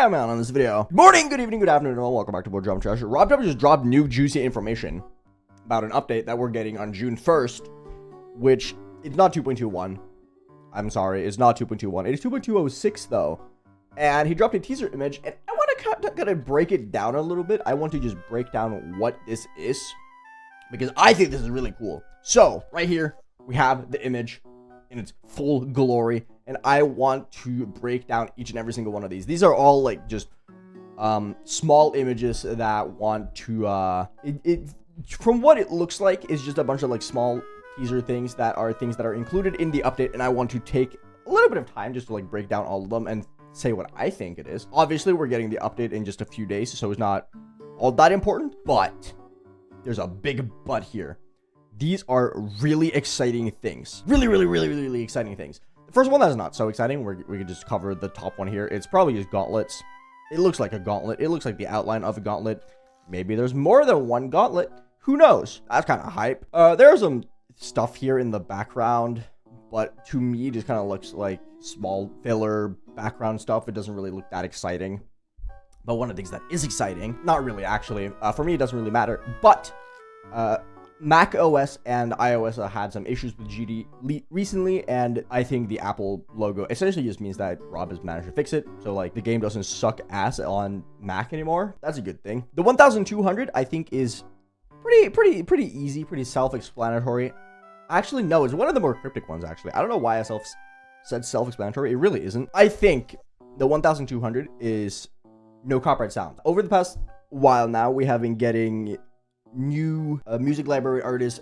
I'm out on this video. Good morning, good evening, good afternoon, and welcome back to more Drum Treasure. RobTop just dropped new juicy information about an update that we're getting on June 1st, which it's not 2.21. I'm sorry, it's not 2.21. It is 2.206 though. And he dropped a teaser image, and I want to kind of break it down a little bit. I want to just break down what this is, because I think this is really cool. So, right here, we have the image in its full glory, and I want to break down each and every single one of these. These are all like just small images that want to from what it looks like is just a bunch of like small teaser things that are included in the update, and I want to take a little bit of time just to like break down all of them and say what I think it is. Obviously, we're getting the update in just a few days, so it's not all that important, but there's a big but here. These are really exciting things. Really exciting things. The first one that is not so exciting, we could just cover the top one here. It's probably just gauntlets. It looks like a gauntlet. It looks like the outline of a gauntlet. Maybe there's more than one gauntlet. Who knows? That's kind of hype. There's some stuff here in the background, but to me, it just kind of looks like small filler background stuff. It doesn't really look that exciting. But one of the things that is exciting, not really actually, for me, it doesn't really matter, but Mac OS and iOS had some issues with GD recently, and I think the Apple logo essentially just means that Rob has managed to fix it, so like the game doesn't suck ass on Mac anymore. That's a good thing. The 1200 I think is pretty easy, pretty self-explanatory. Actually, no, it's one of the more cryptic ones actually. I don't know why I said self-explanatory. It really isn't. I think the 1200 is no copyright sound. Over the past while now, we have been getting new music library artists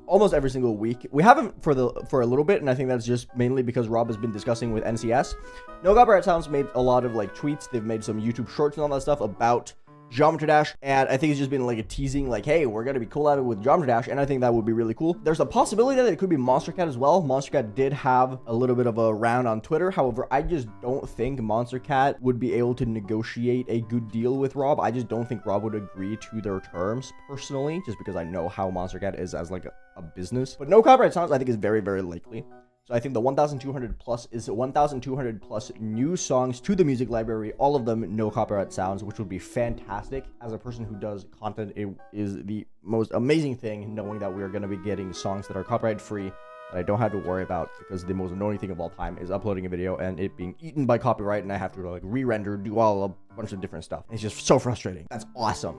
almost every single week. We haven't for a little bit, and I think that's just mainly because Rob has been discussing with NCS. No Copyright Sounds made a lot of like tweets. They've made some YouTube shorts and all that stuff about Geometry Dash, and I think it's just been like a teasing, like, hey, we're gonna be collabing with Geometry Dash, and I think that would be really cool. There's a possibility that it could be Monstercat as well. Monstercat did have a little bit of a round on Twitter. However, I just don't think Monstercat would be able to negotiate a good deal with Rob. I just don't think Rob would agree to their terms personally, just because I know how Monstercat is as like a business. But no copyright sounds, I think, is very likely. So I think the 1200 plus is 1200 plus new songs to the music library, all of them no copyright sounds, which would be fantastic. As a person who does content, it is the most amazing thing knowing that we are going to be getting songs that are copyright free that I don't have to worry about, because the most annoying thing of all time is uploading a video and it being eaten by copyright, and I have to like re-render, do a bunch of different stuff. It's just so frustrating. That's awesome.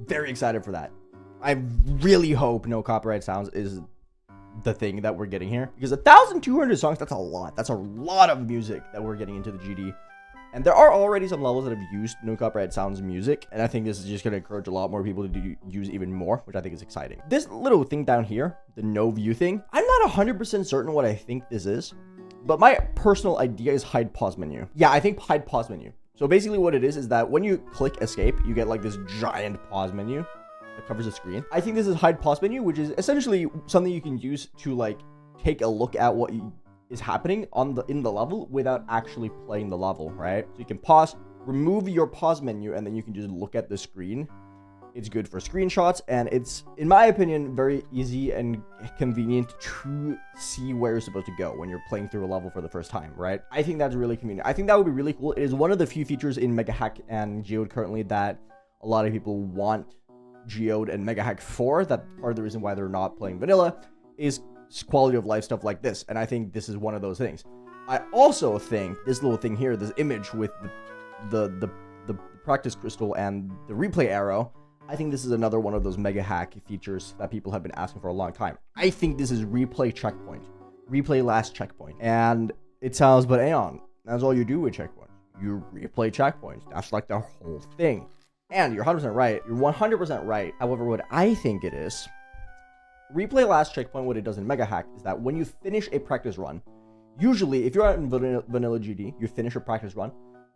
Very excited for that. I really hope no copyright sounds is the thing that we're getting here, because 1200 songs, that's a lot of music that we're getting into the GD, and there are already some levels that have used no copyright sounds music, and I think this is just going to encourage a lot more people to use even more, which I think is exciting. This little thing down here, the no view thing, I'm not 100% certain what I think this is, but my personal idea is hide pause menu. Yeah, I think hide pause menu. So basically what it is that when you click escape, you get like this giant pause menu that covers the screen. I think this is hide pause menu, which is essentially something you can use to like take a look at what is happening in the level without actually playing the level, right? So you can pause, remove your pause menu, and then you can just look at the screen. It's good for screenshots, and it's, in my opinion, very easy and convenient to see where you're supposed to go when you're playing through a level for the first time, right? I think that's really convenient. I think that would be really cool. It is one of the few features in Mega Hack and Geode currently that a lot of people want Geode and Mega Hack for. That part of the reason why they're not playing vanilla is quality of life stuff like this, and I think this is one of those things. I also think this little thing here, this image with the practice crystal and the replay arrow, I think this is another one of those Mega Hack features that people have been asking for a long time. I think this is replay checkpoint, replay last checkpoint, and it sounds, but Aeon, that's all you do with checkpoints. You replay checkpoints. That's like the whole thing. And you're 100% right. You're 100% right. However, what I think it is, replay last checkpoint, what it does in Mega Hack is that when you finish a practice run, usually if you're in vanilla GD, you finish a practice run,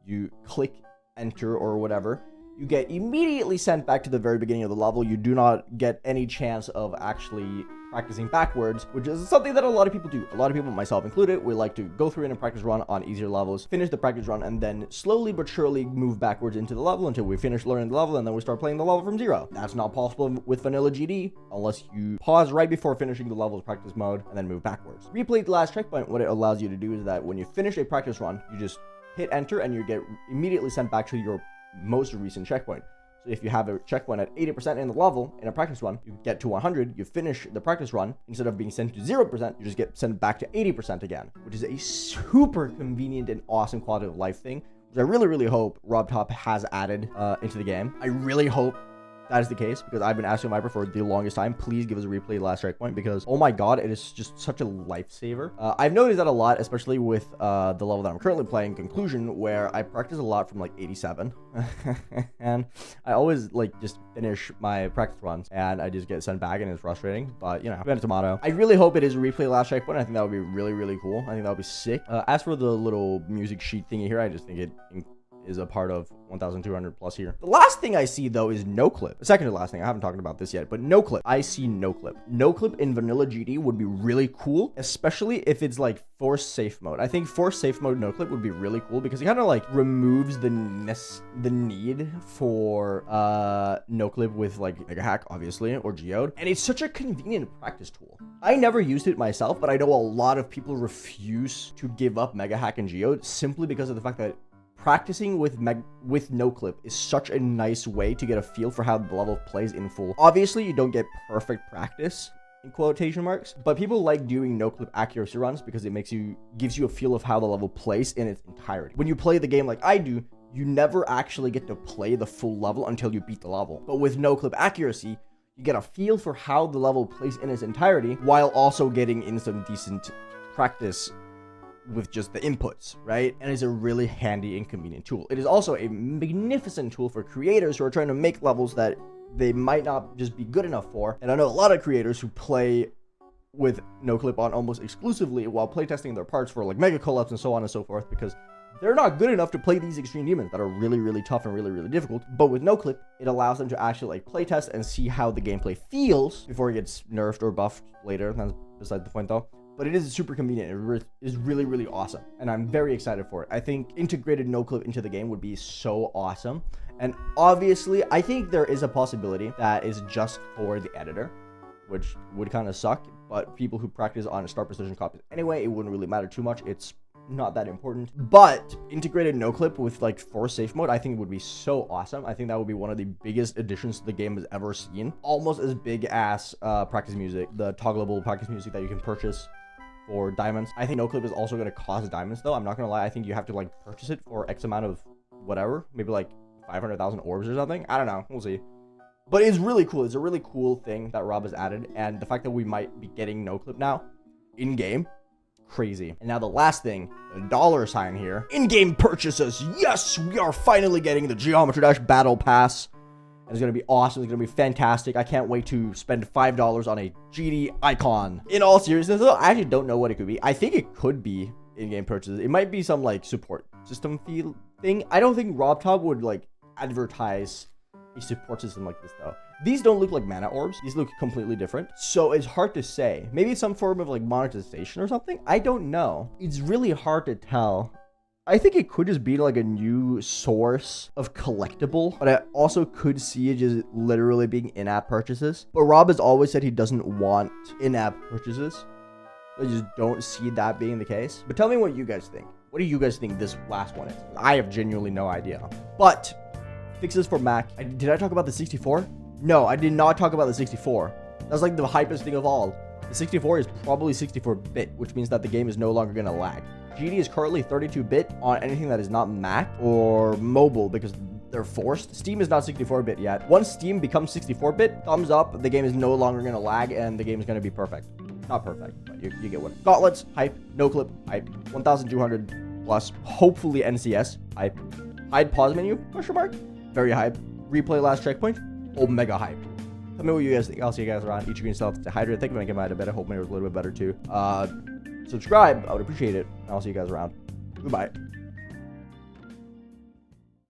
you click enter or whatever, you get immediately sent back to the very beginning of the level. You do not get any chance of actually practicing backwards, which is something that a lot of people do. A lot of people, myself included, we like to go through in a practice run on easier levels, finish the practice run, and then slowly but surely move backwards into the level until we finish learning the level, and then we start playing the level from zero. That's not possible with vanilla GD unless you pause right before finishing the level's practice mode and then move backwards. Replay the last checkpoint, what it allows you to do is that when you finish a practice run, you just hit enter and you get immediately sent back to your most recent checkpoint. So if you have a checkpoint at 80% in the level in a practice run, you get to 100, you finish the practice run, instead of being sent to 0%, you just get sent back to 80% again, which is a super convenient and awesome quality of life thing, which I really, really hope RobTop has added into the game. I really hope that is the case, because I've been asking Viper for the longest time, please give us a replay last checkpoint, because oh my god, it is just such a lifesaver. I've noticed that a lot, especially with the level that I'm currently playing, Conclusion, where I practice a lot from like 87 and I always like just finish my practice runs and I just get sent back and it's frustrating, but you know, tomato tomato. I really hope it is a replay last checkpoint. I think that would be really, really cool. I think that would be sick. As for the little music sheet thingy here, I just think it is a part of 1,200 plus here. The last thing I see though is noclip. The second to last thing, I haven't talked about this yet, but noclip. I see noclip. Noclip in vanilla GD would be really cool, especially if it's like force safe mode. I think force safe mode noclip would be really cool because it kind of like removes the need for noclip with like Mega Hack, obviously, or Geode, and it's such a convenient practice tool. I never used it myself, but I know a lot of people refuse to give up Mega Hack and Geode simply because of the fact that practicing with noclip is such a nice way to get a feel for how the level plays in full. Obviously, you don't get perfect practice in quotation marks, but people like doing noclip accuracy runs because it gives you a feel of how the level plays in its entirety. When you play the game like I do, you never actually get to play the full level until you beat the level. But with noclip accuracy, you get a feel for how the level plays in its entirety while also getting in some decent practice with just the inputs, right? And it's a really handy and convenient tool. It is also a magnificent tool for creators who are trying to make levels that they might not just be good enough for. And I know a lot of creators who play with noclip on almost exclusively while playtesting their parts for like mega collabs and so on and so forth, because they're not good enough to play these extreme demons that are really, really tough and really, really difficult. But with noclip, it allows them to actually like playtest and see how the gameplay feels before it gets nerfed or buffed later. That's beside the point though. But it is super convenient. It is really, really awesome. And I'm very excited for it. I think integrated noclip into the game would be so awesome. And obviously, I think there is a possibility that is just for the editor, which would kind of suck. But people who practice on star precision copies anyway, it wouldn't really matter too much. It's not that important. But integrated noclip with like force safe mode, I think would be so awesome. I think that would be one of the biggest additions the game has ever seen. Almost as big as practice music, the toggleable practice music that you can purchase for diamonds. I think noclip is also going to cost diamonds though. I'm not going to lie. I think you have to like purchase it for X amount of whatever, maybe like 500,000 orbs or something. I don't know. We'll see. But it's really cool. It's a really cool thing that Rob has added. And the fact that we might be getting noclip now in game, crazy. And now the last thing, the $sign here. In-game purchases. Yes, we are finally getting the Geometry Dash Battle Pass. It's going to be awesome. It's going to be fantastic. I can't wait to spend $5 on a GD icon. In all seriousness, though, I actually don't know what it could be. I think it could be in-game purchases. It might be some, like, support system fee thing. I don't think RobTop would, like, advertise a support system like this, though. These don't look like mana orbs. These look completely different. So it's hard to say. Maybe some form of, like, monetization or something? I don't know. It's really hard to tell. I think it could just be like a new source of collectible, but I also could see it just literally being in-app purchases. But Rob has always said he doesn't want in-app purchases. I just don't see that being the case. But tell me what you guys think. What do you guys think this last one is? I have genuinely no idea. But fixes for Mac. Did I talk about the 64? No, I did not talk about the 64. That's like the hypest thing of all. The 64 is probably 64-bit, which means that the game is no longer going to lag. GD is currently 32-bit on anything that is not Mac or mobile because they're forced. Steam is not 64-bit yet. Once Steam becomes 64-bit, thumbs up, the game is no longer going to lag and the game is going to be perfect. Not perfect, but you get what. Gauntlets, hype. Noclip, hype. 1,200 plus, hopefully NCS, hype. Hide pause menu, question mark? Very hype. Replay last checkpoint, omega hype. Tell me what you guys think. I'll see you guys around. Eat your green stuff to hydrate. Think if I can get better. Hope my was a little bit better too. Subscribe. I would appreciate it. I'll see you guys around. Goodbye.